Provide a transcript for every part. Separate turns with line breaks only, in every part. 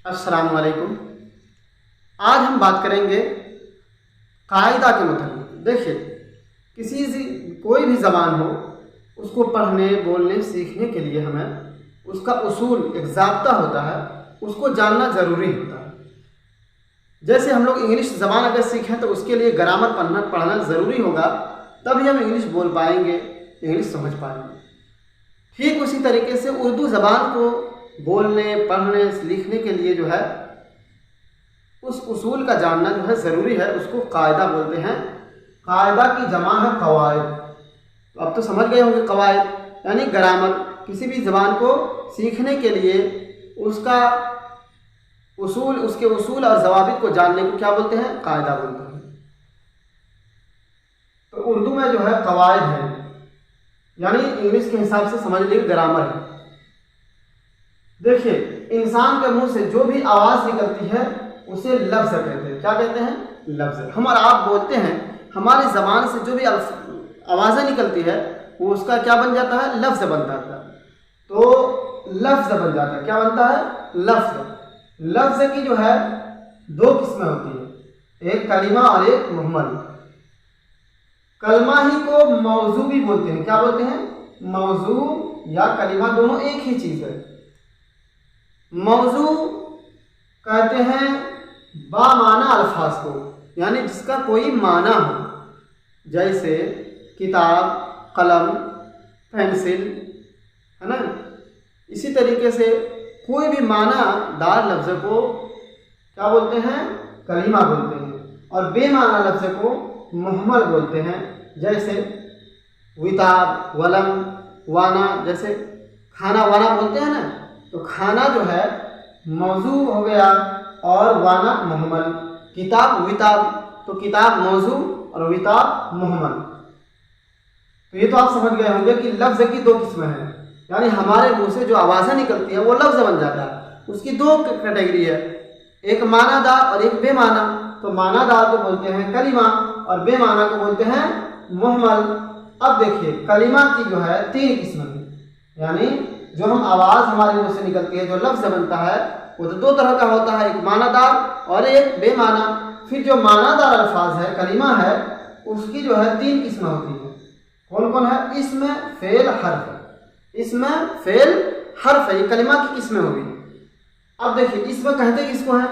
अस्सलाम वालेकुम। आज हम बात करेंगे कायदा के मतलब। देखिए, कोई भी ज़बान हो, उसको पढ़ने, बोलने, सीखने के लिए हमें उसका उसूल, एक ज़ाब्ता होता है, उसको जानना ज़रूरी होता है। जैसे हम लोग इंग्लिश ज़बान अगर सीखें तो उसके लिए ग्रामर पढ़ना ज़रूरी होगा, तभी हम इंग्लिश बोल पाएंगे, इंग्लिश समझ पाएंगे। ठीक उसी तरीके से उर्दू ज़बान को बोलने, पढ़ने, लिखने के लिए जो है उस उसूल का जानना जो है ज़रूरी है। उसको कायदा बोलते हैं। कायदा की जमा है कवायद। तो अब तो समझ गए होंगे, कवायद यानी ग्रामर। किसी भी ज़बान को सीखने के लिए उसका उसूल, उसके उसूल और ज़वाबित को जानने को क्या बोलते हैं? कायदा बोलते हैं। तो उर्दू में जो है कवायद है, यानी इंग्लिश के हिसाब से समझ लीजिए ग्रामर है। देखिए, इंसान के मुंह से जो भी आवाज़ निकलती है उसे लफ्ज़ कहते हैं। क्या कहते हैं? लफ्ज़। हम और आप बोलते हैं, हमारी ज़बान से जो भी आवाज़ें निकलती है वो उसका क्या बन जाता है? लफ्ज़ बन जाता है। तो लफ्ज़ बन जाता है। क्या बनता है? लफ्ज़। लफ्ज़ की जो है दो किस्में होती है, एक कलिमा और एक मुहम्मल। कलमा ही को मौजू भी बोलते हैं। क्या बोलते हैं? मौजू या कलिमा, दोनों एक ही चीज़ है। मौजू कहते हैं बामाना अल्फाज को, यानी जिसका कोई माना हो, जैसे किताब, कलम, पेंसिल, है ना। इसी तरीके से कोई भी माना दार लफ्ज़ को क्या बोलते हैं? कलिमा बोलते हैं। और बेमाना लफ्ज़ को मुहम्मल बोलते हैं, जैसे विताब, वलम, वाना। जैसे खाना वाना बोलते हैं ना, तो खाना जो है मौजू हो गया और वाना मुहम्मल। किताब, विताब, तो किताब मौजू और विताब मुहम्मल। तो ये तो आप समझ गए होंगे कि लफ्ज़ की दो किस्में हैं, यानी हमारे मुंह से जो आवाज़ें निकलती हैं वो लफ्ज़ बन जाता है। उसकी दो कैटेगरी है, एक मानादार और एक बेमाना। तो मानादार को बोलते हैं कलिमा और बेमाना को बोलते हैं मुहम्मल। अब देखिए, कलिमा की जो है तीन किस्में हैं, यानी जो हम आवाज़ हमारे मुंह से निकलती है, जो लफ्ज़ बनता है, वो तो दो तरह का होता है, एक मानादार और एक बेमाना। फिर जो मानादार अल्फाज है, कलिमा है, उसकी जो है तीन किस्में होती हैं। कौन कौन है? इसमें, फेल, हर्फ। इसमें, फेल, हर्फ है, ये कलिमा की किस्में होगी। अब देखिए, इसमें कहते किसको है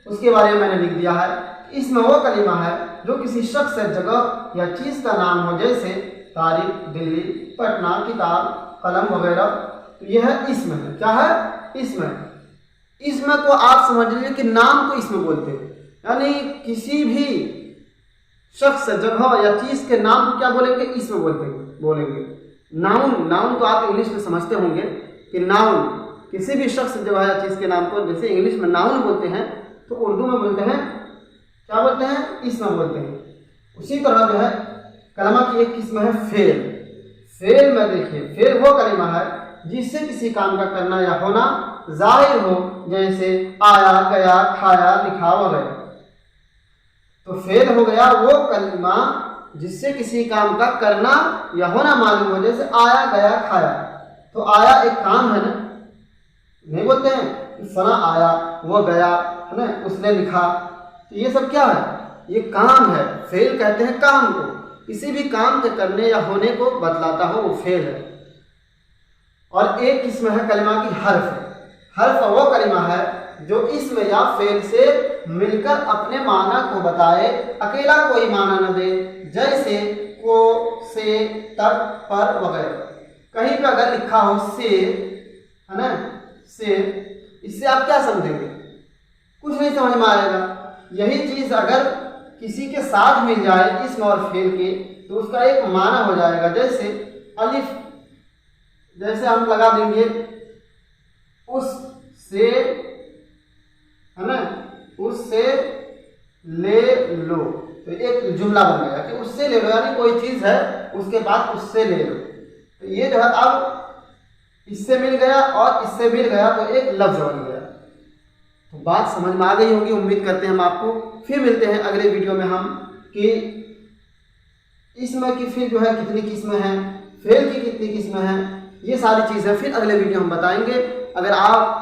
उसके बारे में मैंने लिख दिया है। इसमें वो कलिमा है जो किसी शख्स, जगह या चीज़ का नाम हो, जैसे तारीख, दिल्ली, पटना, किताब, कलम वगैरह। तो यह है इसमें है। क्या है? इसमें। इसमें को आप समझ लीजिए कि नाम को इसमें बोलते हैं, यानी किसी भी शख्स, जगह या चीज़ के नाम को क्या बोलेंगे? इसमें बोलेंगे। नाउन, नाउन तो आप इंग्लिश में समझते होंगे कि नाउन किसी भी शख्स, जगह या चीज़ के नाम को जैसे इंग्लिश में नाउन बोलते हैं, तो उर्दू में बोलते हैं, क्या बोलते हैं? इसमें बोलते हैं। उसी तरह जो है कलमा की एक किस्म है फेल। फेल में देखिए, फेल वो कलिमा है जिससे किसी काम का करना या होना जाहिर हो, जैसे आया, गया, खाया, लिखा वगैरह। तो फेल हो गया वो कलिमा जिससे किसी काम का करना या होना मालूम हो, जैसे आया, गया, खाया। तो आया एक काम है ना, नहीं बोलते हैं फला आया, वो गया, है ना, उसने लिखा। तो ये सब क्या है? ये काम है। फेल कहते हैं काम को, किसी भी काम के करने या होने को बतलाता हो, वो फेल है। और एक किस्म है कलिमा की हर्फ। हर्फ वो कलिमा है जो इसमें या फेल से मिलकर अपने माना को बताए, अकेला कोई माना न दे, जैसे को, से, तक, पर वगैरह। कहीं पे अगर लिखा हो से, है ना, से, इससे आप क्या समझेंगे? कुछ नहीं समझ में आएगा। यही चीज़ अगर किसी के साथ मिल जाए इसम और फेल के, तो उसका एक माना हो जाएगा। जैसे अलिफ, जैसे हम लगा देंगे उस से, है ना, उससे ले लो, तो एक जुमला बन गया कि उससे ले लो, यानी कोई चीज़ है उसके बाद उससे ले लो। तो ये जो है अब इससे मिल गया और इससे मिल गया, तो एक लफ्ज़ बन गया। तो बात समझ में आ गई होगी, उम्मीद करते हैं हम आपको। फिर मिलते हैं अगले वीडियो में हम कि इसमें की फिर जो है कितनी किस्में हैं, फेल की कितनी किस्में हैं, ये सारी चीज़ें फिर अगले वीडियो हम बताएंगे। अगर आप